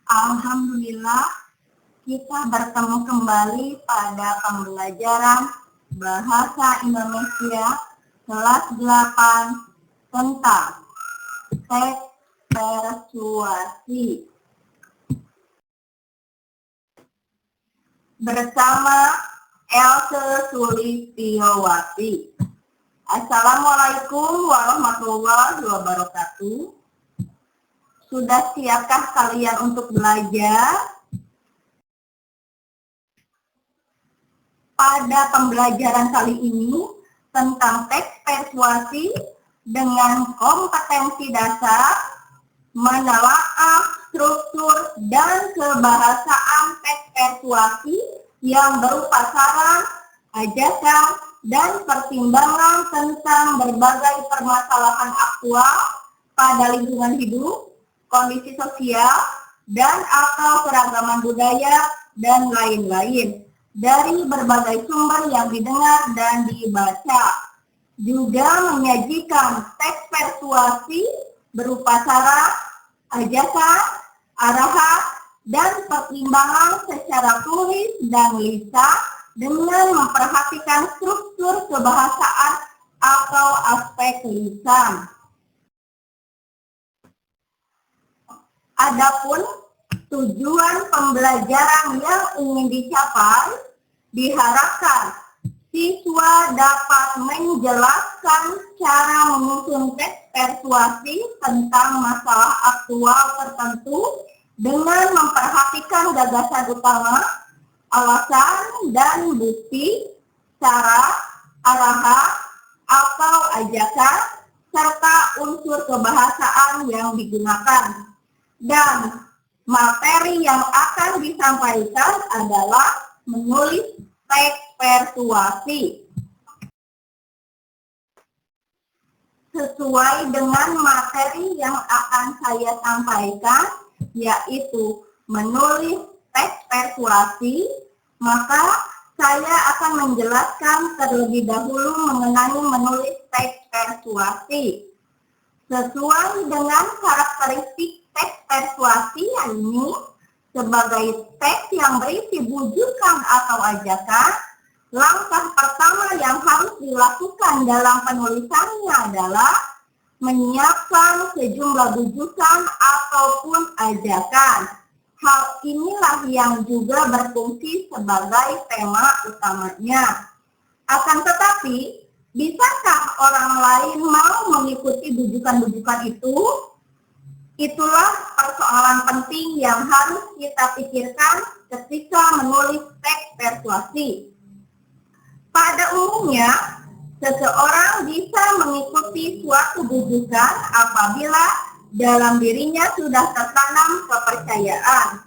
Alhamdulillah, kita bertemu kembali pada pembelajaran Bahasa Indonesia kelas 8 tentang teks persuasi bersama Else Sulistiowati. Assalamualaikum warahmatullahi wabarakatuh. Sudah siapkah kalian untuk belajar? Pada pembelajaran kali ini tentang teks persuasi dengan kompetensi dasar, menelaah struktur dan kebahasaan teks persuasi yang berupa saran, ajakan, dan pertimbangan tentang berbagai permasalahan aktual pada lingkungan hidup, kondisi sosial, dan atau keragaman budaya, dan lain-lain dari berbagai sumber yang didengar dan dibaca. Juga menyajikan teks persuasi berupa saran, ajakan, arahan, dan pertimbangan secara tulis dan lisan dengan memperhatikan struktur kebahasaan atau aspek lisan. Adapun tujuan pembelajaran yang ingin dicapai, diharapkan siswa dapat menjelaskan cara menyusun teks persuasi tentang masalah aktual tertentu dengan memperhatikan gagasan utama, alasan dan bukti, cara, arahan, atau ajakan, serta unsur kebahasaan yang digunakan. Dan materi yang akan disampaikan adalah menulis teks persuasi. Sesuai dengan materi yang akan saya sampaikan, yaitu menulis teks persuasi, maka saya akan menjelaskan terlebih dahulu mengenai menulis teks persuasi. Sesuai dengan karakteristik teks persuasi ini, sebagai teks yang berisi bujukan atau ajakan, langkah pertama yang harus dilakukan dalam penulisannya adalah menyiapkan sejumlah bujukan ataupun ajakan. Hal inilah yang juga berfungsi sebagai tema utamanya. Akan tetapi, bisakah orang lain mau mengikuti bujukan-bujukan itu? Itulah persoalan penting yang harus kita pikirkan ketika menulis teks persuasi. Pada umumnya, seseorang bisa mengikuti suatu bujukan apabila dalam dirinya sudah tertanam kepercayaan.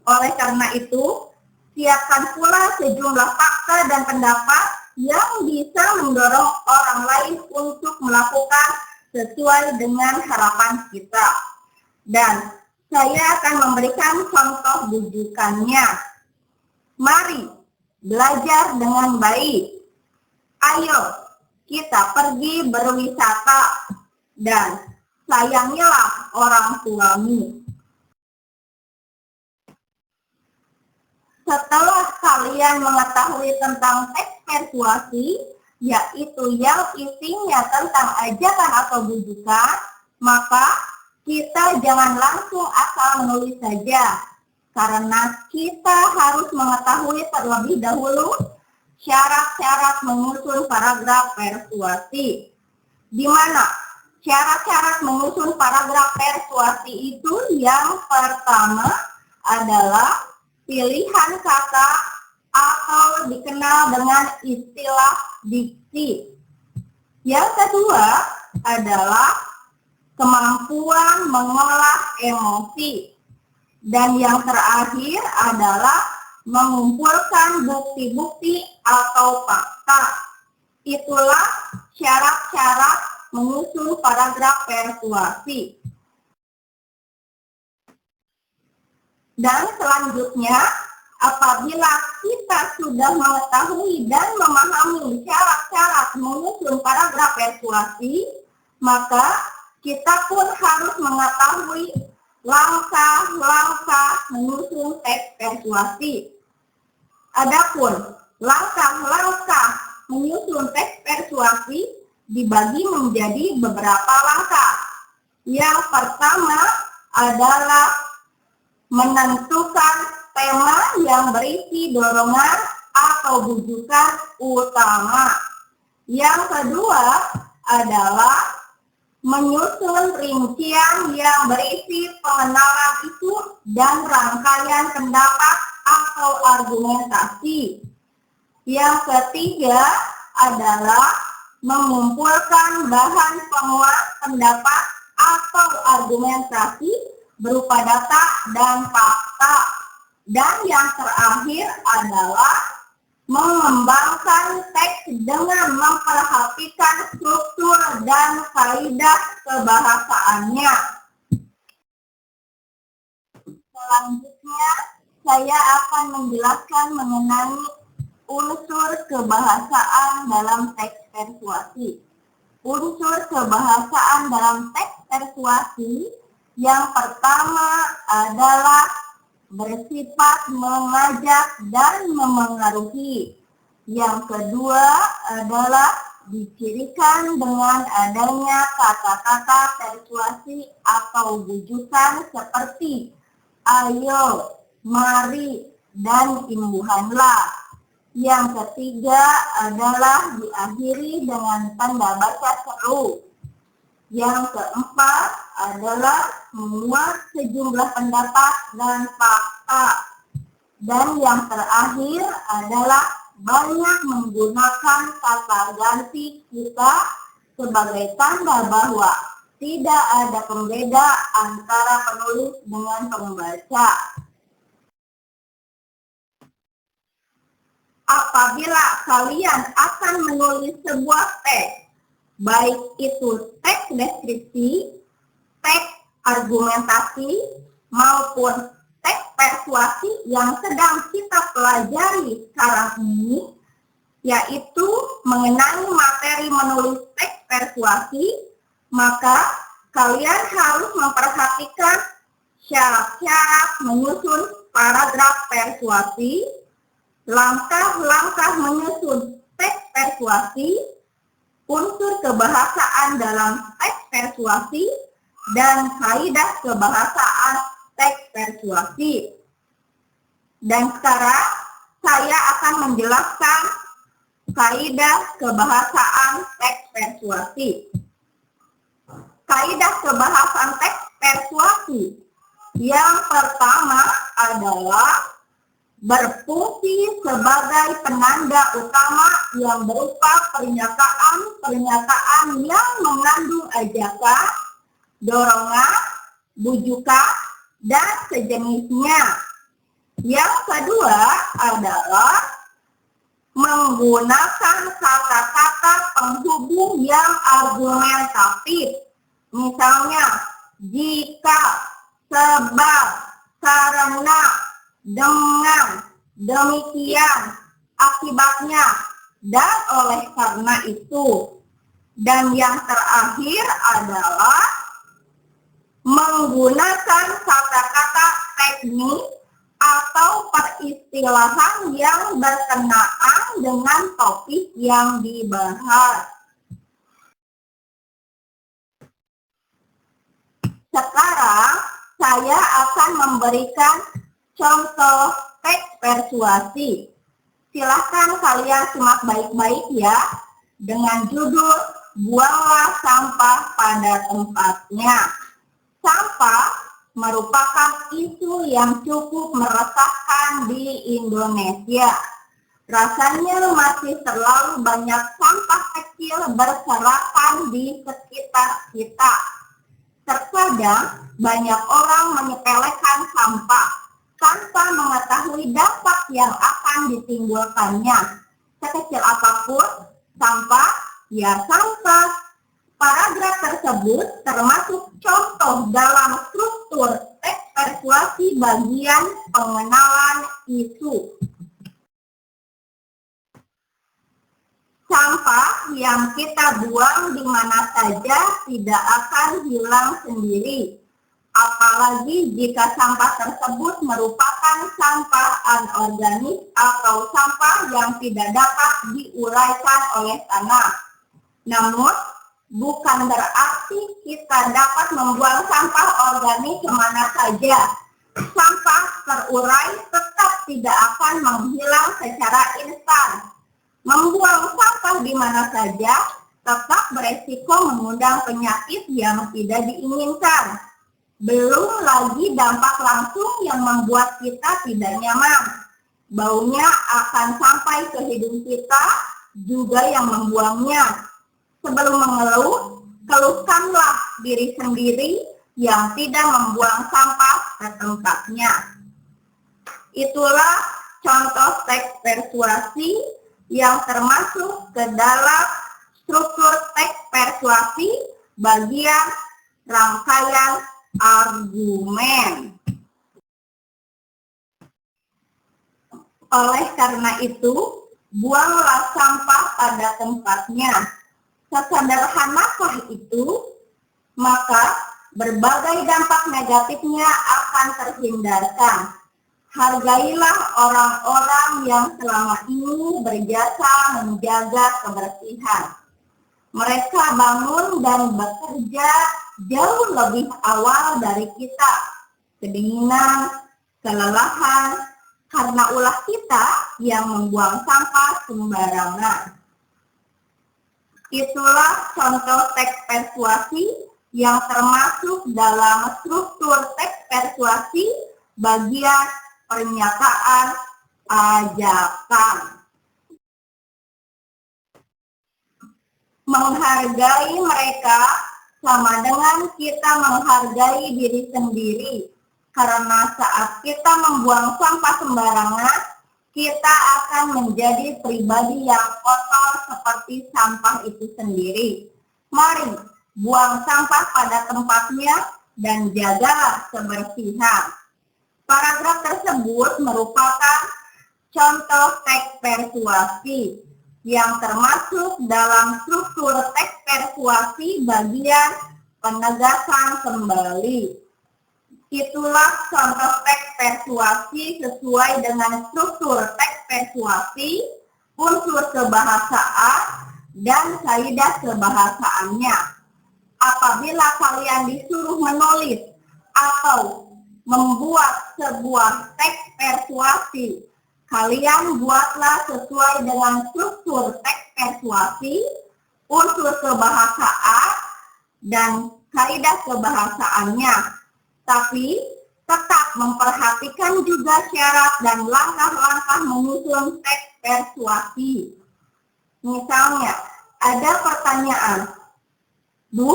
Oleh karena itu, siapkan pula sejumlah fakta dan pendapat yang bisa mendorong orang lain untuk melakukan sesuai dengan harapan kita. Dan saya akan memberikan contoh bujukannya. Mari belajar dengan baik. Ayo kita pergi berwisata dan sayangilah orang tuamu. Setelah kalian mengetahui tentang teks persuasi, yaitu yang isinya tentang ajakan atau bujukan, maka kita jangan langsung asal menulis saja, karena kita harus mengetahui terlebih dahulu syarat-syarat menyusun paragraf persuasi. Di mana syarat-syarat menyusun paragraf persuasi itu yang pertama adalah pilihan kata atau dikenal dengan istilah diksi. Yang kedua adalah kemampuan mengolah emosi. Dan yang terakhir adalah mengumpulkan bukti-bukti atau fakta. Itulah syarat-syarat menyusun paragraf persuasi. Dan selanjutnya, apabila kita sudah mengetahui dan memahami syarat-syarat menyusun paragraf persuasi, maka kita pun harus mengetahui langkah-langkah menyusun teks persuasi. Adapun langkah-langkah menyusun teks persuasi dibagi menjadi beberapa langkah. Yang pertama adalah menentukan tema yang berisi dorongan atau bujukan utama. Yang kedua adalah menyusun rincian yang berisi pengenalan isu dan rangkaian pendapat atau argumentasi. Yang ketiga adalah mengumpulkan bahan penguat pendapat atau argumentasi berupa data dan fakta. Dan yang terakhir adalah mengembangkan teks dengan memperhatikan struktur dan kaidah kebahasaannya. Selanjutnya, saya akan menjelaskan mengenai unsur kebahasaan dalam teks persuasi. Unsur kebahasaan dalam teks persuasi yang pertama adalah bersifat mengajak dan memengaruhi. Yang kedua adalah dicirikan dengan adanya kata-kata persuasi atau bujukan seperti ayo, mari, dan imbuhanlah. Yang ketiga adalah diakhiri dengan tanda baca seru. Yang keempat adalah memuat sejumlah pendapat dan fakta. Dan yang terakhir adalah banyak menggunakan kata ganti kita sebagai tanda bahwa tidak ada pembeda antara penulis dengan pembaca. Apabila kalian akan menulis sebuah teks, baik itu teks deskripsi, teks argumentasi, maupun teks persuasi yang sedang kita pelajari sekarang ini, yaitu mengenai materi menulis teks persuasi, maka kalian harus memperhatikan syarat-syarat menyusun paragraf persuasi, langkah-langkah menyusun teks persuasi, unsur kebahasaan dalam teks persuasi, dan kaidah kebahasaan teks persuasi. Dan sekarang saya akan menjelaskan kaidah kebahasaan teks persuasi. Kaidah kebahasaan teks persuasi yang pertama adalah berfungsi sebagai penanda utama yang berupa pernyataan yang mengandung ajakan, dorongan, bujukan, dan sejenisnya. Yang kedua adalah menggunakan kata-kata penghubung yang argumentatif. Misalnya, jika, sebab, karena, dengan, demikian, akibatnya, dan oleh karena itu. Dan yang terakhir adalah menggunakan kata-kata teknis atau peristilahan yang berkenaan dengan topik yang dibahas. Sekarang saya akan memberikan contoh teks persuasi. Silahkan kalian simak baik-baik ya. Dengan judul, buanglah sampah pada tempatnya. Sampah merupakan isu yang cukup meresahkan di Indonesia. Rasanya masih terlalu banyak sampah kecil berserakan di sekitar kita. Terkadang banyak orang menyepelekan sampah tanpa mengetahui dampak yang akan ditimbulkannya. Sekecil apapun sampah, ya sampah. Paragraf tersebut termasuk contoh dalam struktur teks persuasi bagian pengenalan isu. Sampah yang kita buang di mana saja tidak akan hilang sendiri. apalagi jika sampah tersebut merupakan sampah anorganik atau sampah yang tidak dapat diuraikan oleh tanah. Namun, bukan berarti kita dapat membuang sampah organik kemana saja. Sampah terurai tetap tidak akan menghilang secara instan. Membuang sampah di mana saja tetap beresiko mengundang penyakit yang tidak diinginkan. Belum lagi dampak langsung yang membuat kita tidak nyaman. Baunya akan sampai ke hidung kita, juga yang membuangnya. Sebelum mengeluh, keluhkanlah diri sendiri yang tidak membuang sampah ke tempatnya. Itulah contoh teks persuasi yang termasuk ke dalam struktur teks persuasi bagian rangkaian argumen. Oleh karena itu, buanglah sampah pada tempatnya. Sesederhanakah itu, maka berbagai dampak negatifnya akan terhindarkan. Hargailah orang-orang yang selama ini berjasa menjaga kebersihan. Mereka bangun dan bekerja jauh lebih awal dari kita. Kedinginan, kelelahan, karena ulah kita yang membuang sampah sembarangan. Itulah contoh teks persuasi yang termasuk dalam struktur teks persuasi bagian pernyataan ajakan. Menghargai mereka sama dengan kita menghargai diri sendiri. Karena saat kita membuang sampah sembarangan, kita akan menjadi pribadi yang kotor seperti sampah itu sendiri. Mari buang sampah pada tempatnya dan jagalah kebersihan. Paragraf tersebut merupakan contoh teks persuasi yang termasuk dalam struktur teks persuasi bagian penegasan kembali. Itulah contoh teks persuasi sesuai dengan struktur teks persuasi, unsur kebahasaan, dan kaidah kebahasaannya. Apabila kalian disuruh menulis atau membuat sebuah teks persuasi, kalian buatlah sesuai dengan struktur teks persuasi, unsur kebahasaan, dan kaidah kebahasaannya. Tapi tetap memperhatikan juga syarat dan langkah-langkah menyusun teks persuasi. Misalnya, ada pertanyaan, Bu,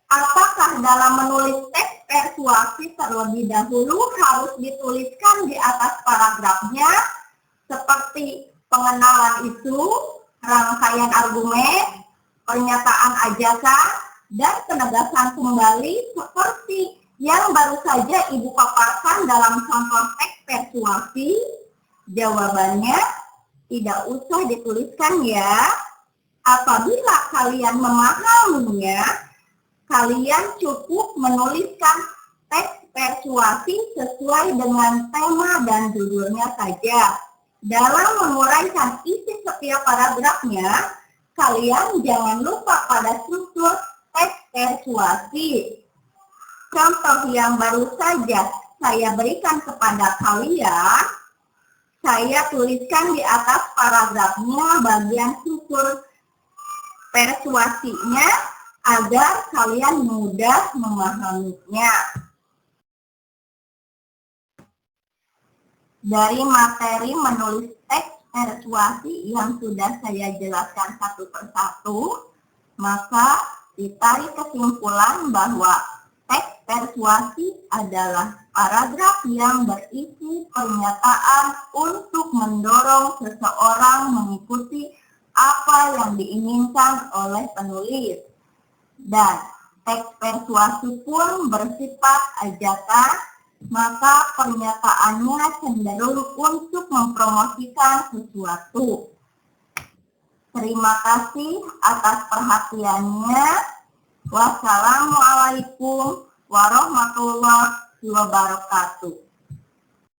apakah dalam menulis teks persuasi terlebih dahulu harus dituliskan di atas paragrafnya seperti pengenalan itu, rangkaian argumen, pernyataan ajakan, dan penegasan kembali seperti yang baru saja Ibu paparkan dalam contoh teks persuasi? Jawabannya, tidak usah dituliskan ya. Apabila kalian memahaminya, kalian cukup menuliskan teks persuasi sesuai dengan tema dan judulnya saja. Dalam menguraikan isi setiap paragrafnya, kalian jangan lupa pada struktur teks persuasi. Contoh yang baru saja saya berikan kepada kalian, saya tuliskan di atas paragrafnya bagian struktur persuasinya agar kalian mudah memahaminya. Dari materi menulis teks persuasi yang sudah saya jelaskan satu persatu, maka ditarik kesimpulan bahwa teks persuasi adalah paragraf yang berisi pernyataan untuk mendorong seseorang mengikuti apa yang diinginkan oleh penulis. Dan teks persuasi pun bersifat ajakan, maka pernyataannya cenderung untuk mempromosikan sesuatu. Terima kasih atas perhatiannya. Wassalamualaikum warahmatullahi wabarakatuh.